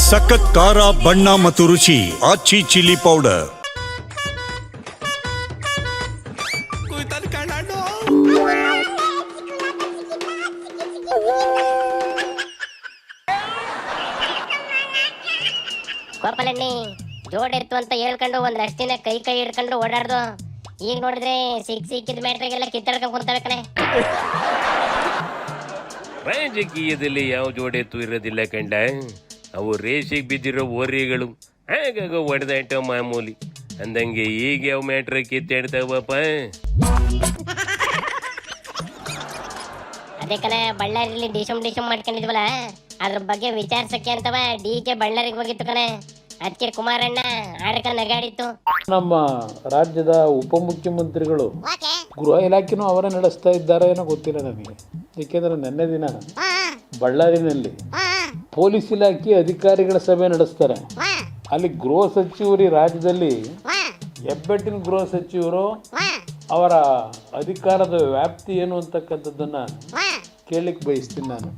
ಸಖತ್ ಖಾರ ಬಣ್ಣ ಮತ್ತು ರುಚಿ ಆಚಿ ಚಿಲ್ಲಿ ಪೌಡರ್. ಗೋಪಾಲಣ್ಣಿ ಜೋಡಿರ್ತು ಅಂತ ಹೇಳ್ಕೊಂಡು ಒಂದ್ ದಿನ ಕೈ ಹಿಡ್ಕೊಂಡು ಓಡಾಡ್ದು. ಈಗ ನೋಡಿದ್ರೆ ಸಿಕ್ಕಿದ ಮ್ಯಾಟ್ರಿಗೆಲ್ಲ ಕಿತ್ತಾಡ್ಕೊಂಡ್ ಕುಂತವೆ ಕಣೆ. ರಾಜಕೀಯದಲ್ಲಿ ಯಾವ ಜೋಡೆತ್ತು ಇರೋದಿಲ್ಲ ಕಂಡ. ಅವು ರೇಷಿಗೆ ಬಿದ್ದಿರೋ ಓರಿಗಳು, ಆಗಾಗ ಹೊಡೆದಾಟ ಮಾಮೂಲಿ. ಅಂದಂಗೆ ಈಗ ಯಾವ ಮ್ಯಾಟ್ರ ಕಿತ್ತಾಡ್ತಾವಪ್ಪ. ಅದೇ ಕಣ ಬಳ್ಳಾರಿಲಿ ಡಿಶಮ್ ಮಾಡ್ಕೊಂಡಿದ್ವಲ್ಲ, ಅದ್ರ ಬಗ್ಗೆ ವಿಚಾರಿಸಕ್ಕೆ ಅಂತವ ಡಿ.ಕೆ ಬಳ್ಳಾರಿಗೆ ಹೋಗಿತ್ತು ಕಣೆ. ಅದಕ್ಕೆ ಕುಮಾರಣ್ಣ ಆಡಕ ನಗಾಡಿತ್ತು. ನಮ್ಮ ರಾಜ್ಯದ ಉಪಮುಖ್ಯಮಂತ್ರಿಗಳು ಗೃಹ ಇಲಾಖೆನೂ ಅವರೇ ನಡೆಸ್ತಾ ಇದ್ದಾರೆ ಏನೋ ಗೊತ್ತಿಲ್ಲ ನನಗೆ. ಏಕೆಂದರೆ ನಿನ್ನೆ ದಿನ ಬಳ್ಳಾರಿನಲ್ಲಿ ಪೊಲೀಸ್ ಇಲಾಖೆ ಅಧಿಕಾರಿಗಳ ಸಭೆ ನಡೆಸ್ತಾರೆ. ಅಲ್ಲಿ ಗೃಹ ಸಚಿವರು, ರಾಜ್ಯದಲ್ಲಿ ಹೆಬ್ಬೆಟ್ಟಿನ ಗೃಹ ಸಚಿವರು ಅವರ ಅಧಿಕಾರದ ವ್ಯಾಪ್ತಿ ಏನು ಅಂತಕ್ಕಂಥದ್ದನ್ನ ಕೇಳಲಿಕ್ಕೆ ಬಯಸ್ತೀನಿ ನಾನು.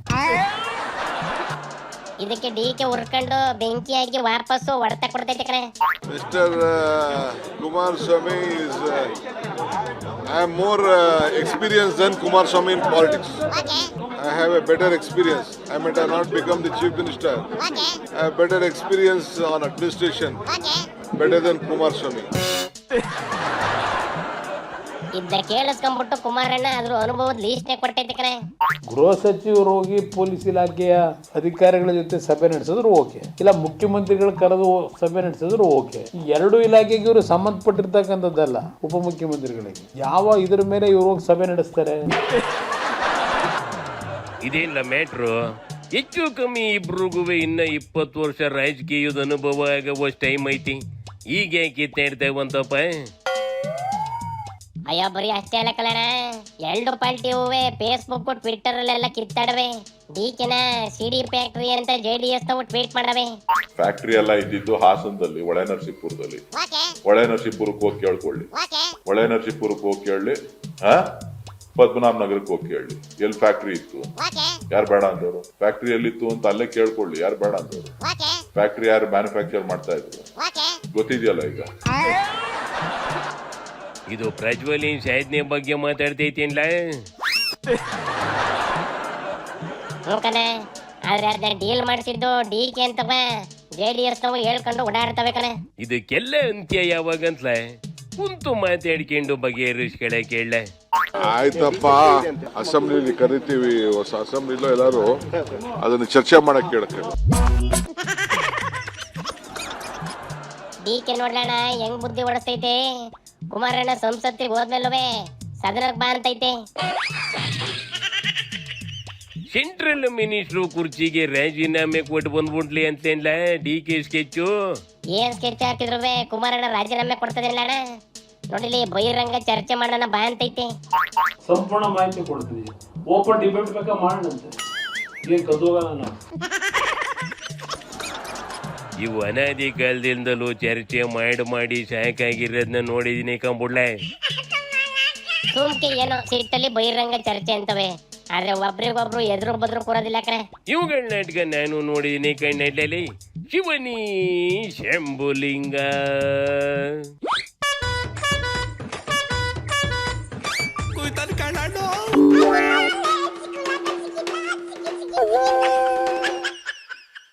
ಇದಕ್ಕೆ ಡಿ.ಕೆ ಉರ್ಕೊಂಡು ಬೆಂಕಿಯಾಗಿ ವಾಪಸ್ಸು ಹೊಡೆತ ಕೊಡ್ತೈತೆ ಕಣೆ. Mister Kumaraswamy is I am more experienced than Kumaraswamy in politics. I have a better experience. I might have not become the chief minister. I have better experience on administration. Better than Kumaraswamy. ಇದ್ದ ಕೇಳಿಸ್ಕೊಂಡ್ಬಿಟ್ಟು ಕುಮಾರಣ್ಣ ಅದ್ರ ಅನುಭವದ ಲೀಸ್ಟ್ನೇ ಕೊಡ್ತೈತೆ ಕಣೆ. ಗೃಹ ಸಚಿವರು ಹೋಗಿ police ಇಲಾಖೆಯ ಅಧಿಕಾರಿಗಳ ಜೊತೆ ಸಭೆ ನಡೆಸಿದ್ರು ಓಕೆ, ಇಲ್ಲ ಮುಖ್ಯಮಂತ್ರಿಗಳು ಕರೆದು ಸಭೆ ನಡೆಸಿದ್ರು ಓಕೆ. ಈ ಎರಡು ಇಲಾಖೆಗೆ ಇವರು ಸಂಬಂಧಪಟ್ಟಿರ್ತಕ್ಕಂಥದ್ದಲ್ಲ. ಉಪಮುಖ್ಯಮಂತ್ರಿಗಳಿಗೆ ಯಾವ ಇದ್ರ ಮೇಲೆ ಇವರು ಹೋಗಿ ಸಭೆ ನಡೆಸ್ತಾರೆ? ಇದೇನಿಲ್ಲ ಮ್ಯಾಟ್ರು. ಹೆಚ್ಚು ಕಮ್ಮಿ ಇಬ್ರಿಗೂ ಇನ್ನ 20 ವರ್ಷ ರಾಜಕೀಯದ ಅನುಭವ ಆಗುವಷ್ಟು ಟೈಮ್ ಐತಿ. ಈಗ ಕಿತ್ತಾಡ್ತೇವಂತಪ್ಪ. ಅಯ್ಯೋ ಬರೀ ಅಷ್ಟೇ ಅಲ್ಲ ಕಲಣ, ಎರಡು ಪಾರ್ಟಿ ಹೂವೆ ಫೇಸ್ಬುಕ್ ಟ್ವಿಟ್ಟರ್ ಅಲ್ಲೆಲ್ಲ ಕಿತ್ತಾಡವೆ. ಡಿ.ಕೆನ ಸಿಡಿ ಫ್ಯಾಕ್ಟ್ರಿ ಅಂತ JDS ನಾವು ಟ್ವೀಟ್ ಮಾಡವೆ. ಫ್ಯಾಕ್ಟ್ರಿ ಎಲ್ಲ ಇದ್ದಿದ್ದು ಹಾಸನದಲ್ಲಿ, ಹೊಳೆನರಸೀಪುರದಲ್ಲಿ. ಹೊಳೆನರಸೀಪುರಕ್ಕೆ ಹೋಗಿ ಕೇಳ್ಕೊಳ್ಳಿ, ಹೊಳೆನರಸೀಪುರಕ್ಕೆ ಹೋಗಿ ಕೇಳಲಿ, ಪದ್ಮನಾಭ ನಗರಕ್ಕೆ ಹೋಗಿ ಕೇಳಲಿ ಎಲ್ಲಿ ಫ್ಯಾಕ್ಟ್ರಿ ಇತ್ತು, ಯಾರು ಬೇಡ ಅಂದವರು. ಫ್ಯಾಕ್ಟ್ರಿ ಎಲ್ಲಿತ್ತು ಅಂತ ಅಲ್ಲೇ ಕೇಳ್ಕೊಳ್ಳಿ, ಯಾರು ಬೇಡ ಅಂದವರು. ಫ್ಯಾಕ್ಟ್ರಿ ಯಾರು ಮ್ಯಾನುಫ್ಯಾಕ್ಚರ್ ಮಾಡ್ತಾ ಇದ್ರು ಗೊತ್ತಿದೆಯಲ್ಲ ಈಗ. ಇದು ಪ್ರಜ್ವಲಿನ್ ಸಾಧನೆ ಬಗ್ಗೆ ಮಾತಾಡ್ತೈತೇನ್ಲ. ಆದ್ರೆ ಅದನ್ನ ಡೀಲ್ ಮಾಡಿಸಿದ್ದು ಡಿ.ಕೆ ಅಂತವ JDS ನಾವು ಹೇಳ್ಕೊಂಡು ಓಡಾಡ್ತವೆ ಕಣೆ. ಇದಕ್ಕೆಲ್ಲ ಅಂತ್ಯ ಯಾವಾಗಂತ್ಲ ಕುಂತು ಮಾತಾಡ್ಕೊಂಡು ಬಗೆಹರಿಸ್ಕಡೆ ಕೇಳ. ಆಯ್ತಪ್ಪ, ಅಸೆಂಬ್ಲಿಲಿ ಕರಿತೀವಿ, ಹೊಸ ಅಸೆಂಬ್ಲಿಲೋ ಎಲ್ಲಾರು ಅದನ್ನ ಚರ್ಚೆ ಮಾಡಕ್ ಕೇಳಕ್ಕೆ. ಡಿ.ಕೆ ನೋಡ್ಲಣ್ಣ ಹೆಂಗ್ ಬುದ್ಧಿ ಹೊಡಿಸ್ತೈತೆ. ಕುಮಾರಣ್ಣ ಸಂಸತ್ತಿಗೆ ಹೋದ್ಮೇಲುವೆ ಸದನಕ್ಕೆ ಬಾ ಅಂತೈತೆ. ಸೆಂಟ್ರಲ್ ಮಿನಿಸ್ಟ್ರು ಕುರ್ಚಿಗೆ ರಾಜೀನಾಮೆ ಕೊಟ್ಟು ಬಂದ್ಬಿಡ್ಲಿ ಅಂತೇನ್ಲ ಡಿ.ಕೆ ಸ್ಕೆಚ್ಚು. ಏನ್ ಸ್ಕೆಚ್ ಹಾಕಿದ್ರು ಕುಮಾರಣ್ಣ ರಾಜೀನಾಮೆ ಕೊಡ್ತದಿಲ್ಲ ಅಣ್ಣ. ನೋಡಿಲಿ ಬಹಿರಂಗ ಚರ್ಚೆ ಮಾಡೋಣ ಬಾ ಅಂತೈತೆ. ಸಂಪೂರ್ಣ ಮಾಹಿತಿ ಕೊಡ್ತೀನಿ, ಓಪನ್ ಡಿಬೇಟ್ ಬೇಕಾ ಮಾಡೋಣಂತೆ. ಏನ್ ಕದೋಗಲ್ಲ ನಾವು. ಇವು ಅನಾದಿ ಕಾಲದಿಂದಲೂ ಚರ್ಚೆ ಮಾಡಿ ಸಾಕಾಗಿರೋದನ್ನ ನೋಡಿದೀನಿ ಕಂಬುಡ್ಲೆ. ಸುಮ್ಕೆ ಏನೋ ಸಿಟ್ಟಲ್ಲಿ ಬಹಿರಂಗ ಚರ್ಚೆ ಅಂತವೆ, ಆದ್ರೆ ಒಬ್ರಿಗೊಬ್ರು ಎದುರು ಬದ್ರು ಕೂರೋದಿಲ್ಲ ಕಣೆ. ಇವುಗಳ ನಾಟಕ ನಾನು ನೋಡಿದೀನಿ ಕಣ್ಣಲ್ಲಿ. Shivani Shambhulinga. Kuitan ka na, no!